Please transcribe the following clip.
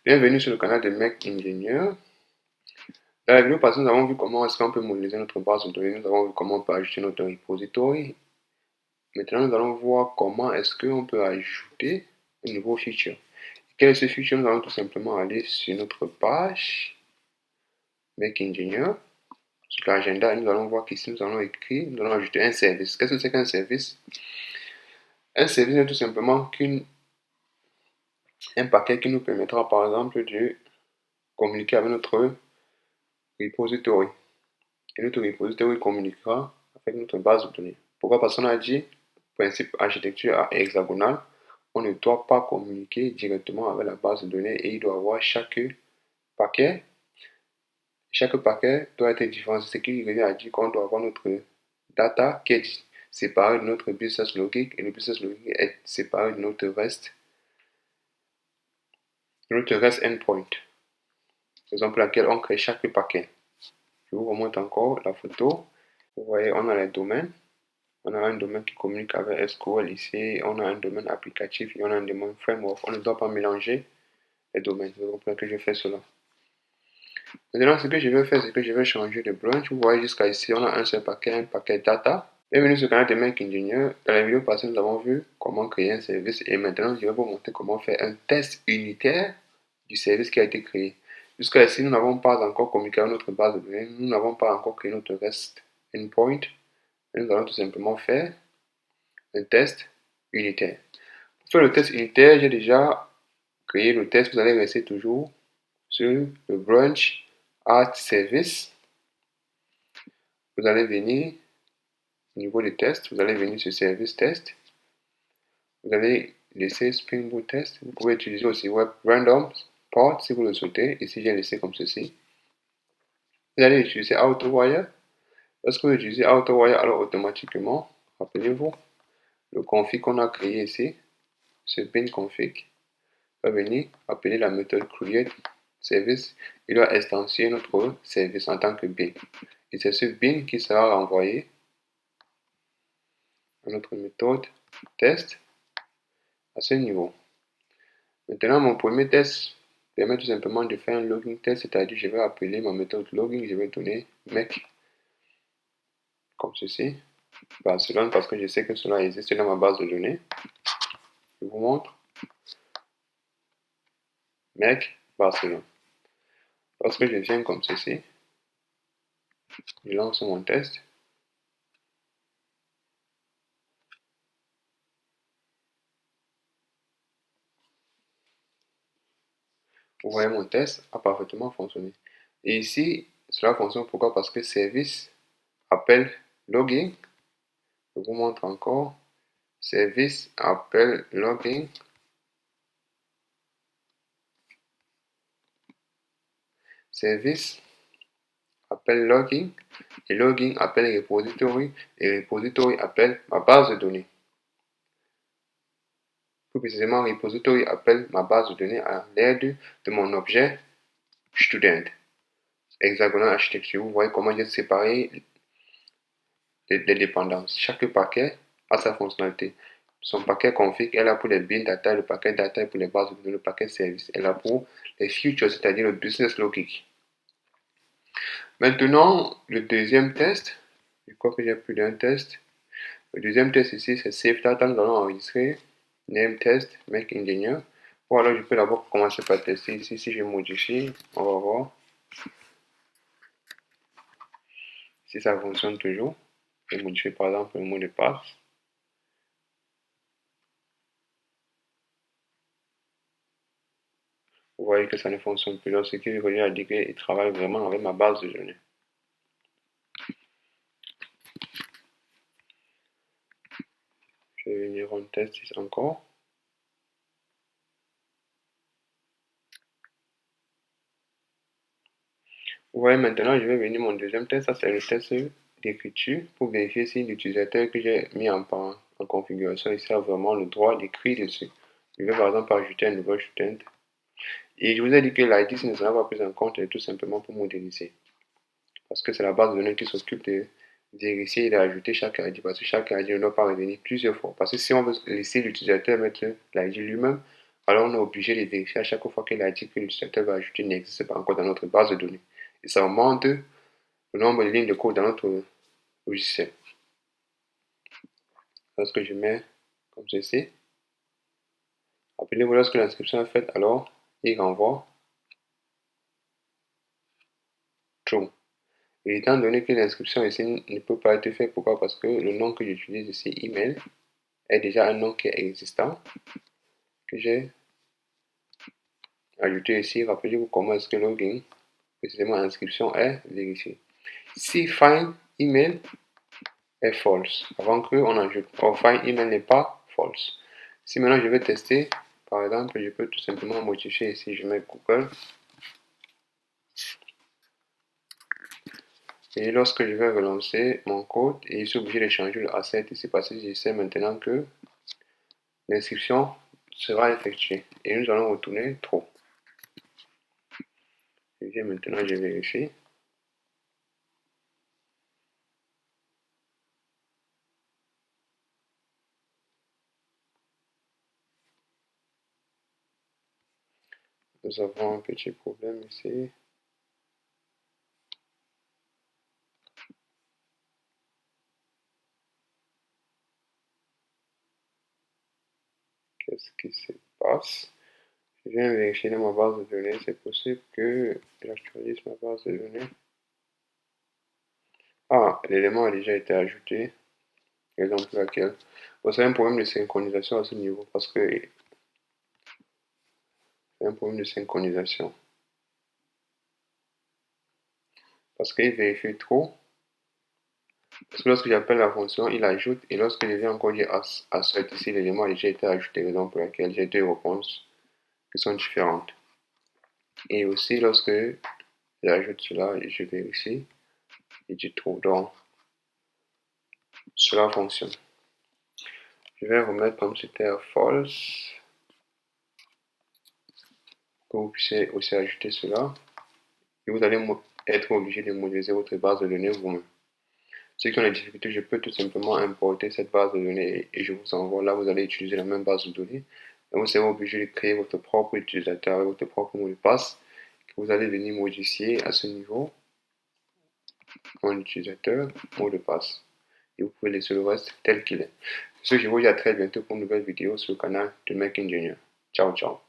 Bienvenue sur le canal de Mec Ingénieur. Dans la vidéo passée, nous avons vu comment est-ce qu'on peut modéliser notre base de données. Nous avons vu comment on peut ajouter notre repository. Maintenant, nous allons voir comment est-ce qu'on peut ajouter un nouveau feature. Quel est ce feature? Nous allons tout simplement aller sur notre page Mec Ingénieur. Sur l'agenda, nous allons voir qu'ici, nous allons écrire, nous allons ajouter un service. Qu'est-ce que c'est qu'un service? Un service est tout simplement un paquet qui nous permettra, par exemple, de communiquer avec notre repository. Et notre repository communiquera avec notre base de données. Pourquoi? Parce qu'on a dit, principe architecture hexagonale, on ne doit pas communiquer directement avec la base de données et il doit avoir chaque paquet doit être différent. C'est ce qui revient à dire qu'on doit avoir notre data qui est séparé de notre business logic et le business logic est séparé de notre REST endpoint. Raison pour laquelle on crée chaque paquet. Je vous remonte encore la photo. Vous voyez, on a les domaines. On a un domaine qui communique avec SQL ici, on a un domaine applicatif et on a un domaine framework. On ne doit pas mélanger les domaines. C'est pour ça que je fais cela. Maintenant, ce que je vais faire, c'est que je vais changer de branch. Vous voyez jusqu'à ici, on a un seul paquet, un paquet data. Bienvenue sur le canal de Mec Ingénieur. Dans la vidéo passée, nous avons vu comment créer un service et maintenant, je vais vous montrer comment faire un test unitaire du service qui a été créé. Jusqu'à ici, nous n'avons pas encore communiqué avec notre base de données. Nous n'avons pas encore créé notre REST endpoint. Nous allons tout simplement faire un test unitaire. Pour faire le test unitaire, j'ai déjà créé le test. Vous allez rester toujours sur le branch Add Service. Vous allez venir au niveau des tests. Vous allez venir sur Service Test. Vous allez laisser Spring Boot Test. Vous pouvez utiliser aussi Web Random Port si vous le souhaitez. Ici, j'ai laissé comme ceci. Vous allez utiliser AutoWire. Lorsque vous utilisez AutoWire, alors automatiquement, rappelez-vous, le config qu'on a créé ici, ce bin config, va venir appeler la méthode create service. Il doit instantier notre service en tant que bin. Et c'est ce bin qui sera renvoyé à notre méthode test à ce niveau. Maintenant, mon premier test permet tout simplement de faire un logging test, c'est-à-dire je vais appeler ma méthode logging, je vais donner mec comme ceci, Barcelone, parce que je sais que cela existe dans ma base de données. Je vous montre mec Barcelone. Lorsque je viens comme ceci, je lance mon test. Vous voyez, mon test a parfaitement fonctionné. Et ici, cela fonctionne pourquoi? Parce que service appelle login. Je vous montre encore. Service appelle login. Service appelle login. Et login appelle repository. Et repository appelle ma base de données. Plus précisément, repository appelle ma base de données à l'aide de mon objet student. Hexagonal architecture. Vous voyez comment j'ai séparé les dépendances. Chaque paquet a sa fonctionnalité. Son paquet config est là pour les bin data, le paquet data est pour les bases de données, le paquet service est là pour les features, c'est-à-dire le business logic. Maintenant, le deuxième test, je crois que j'ai plus d'un test. Le deuxième test ici, c'est Save Data. Nous allons enregistrer Name Test, Mec Ingénieur. Bon, alors je peux d'abord commencer par tester ici. Si je modifie, on va voir si ça fonctionne toujours. Je vais modifier par exemple le mot de passe. Vous voyez que ça ne fonctionne plus. Ce qui veut dire qu'il travaille vraiment avec ma base de données. Je vais venir en test encore. Vous voyez maintenant, je vais venir mon deuxième test. Ça, c'est le test d'écriture pour vérifier si l'utilisateur que j'ai mis en configuration ici a vraiment le droit d'écrire dessus. Je vais par exemple ajouter un nouveau student. Et je vous ai dit que l'ID ne sera pas pris en compte tout simplement pour modéliser. Parce que c'est la base de données qui s'occupe de vérifier et d'ajouter chaque ID. Parce que chaque ID ne doit pas revenir plusieurs fois. Parce que si on veut laisser l'utilisateur mettre l'ID lui-même, alors on est obligé de vérifier à chaque fois que l'article que l'utilisateur va ajouter n'existe pas encore dans notre base de données. Et ça augmente le nombre de lignes de code dans notre logiciel. Lorsque je mets comme ceci, rappelez-vous, lorsque l'inscription est faite, alors il renvoie true. Et étant donné que l'inscription ici ne peut pas être faite, pourquoi? Parce que le nom que j'utilise ici, email, est déjà un nom qui est existant, que j'ai ajouté ici. Rappelez-vous comment est-ce que login, précisément inscription, est vérifié. Si find email est false, avant qu'on ajoute, or find email n'est pas false. Si maintenant je vais tester, par exemple, je peux tout simplement modifier ici, je mets Google. Et lorsque je vais relancer mon code, et je suis obligé de changer le asset ici parce que je sais maintenant que l'inscription sera effectuée. Et nous allons retourner true. Je viens maintenant, je vérifie. Nous avons un petit problème ici. Qu'est-ce qui se passe? Je viens vérifier dans ma base de données. C'est possible que j'actualise ma base de données. Ah, l'élément a déjà été ajouté. Exemple laquelle. Bon, c'est un problème de synchronisation à ce niveau parce que c'est un problème de synchronisation. Parce qu'il vérifie trop. Parce que lorsque j'appelle la fonction, il ajoute, et lorsque je viens encore dire assert ici, l'élément a déjà été ajouté, raison pour laquelle j'ai deux réponses qui sont différentes. Et aussi, lorsque j'ajoute cela, je vérifie, et je trouve donc cela fonctionne. Je vais remettre comme c'était false, que vous puissiez aussi ajouter cela, et vous allez être obligé de modéliser votre base de données vous-même. Ceux qui ont des difficultés, je peux tout simplement importer cette base de données et je vous envoie. Là, vous allez utiliser la même base de données. Et vous serez obligé de créer votre propre utilisateur avec votre propre mot de passe que vous allez venir modifier à ce niveau. Mon utilisateur, mot de passe. Et vous pouvez laisser le reste tel qu'il est. Ce que je vous dis à très bientôt pour une nouvelle vidéo sur le canal de Mac Engineer. Ciao, ciao.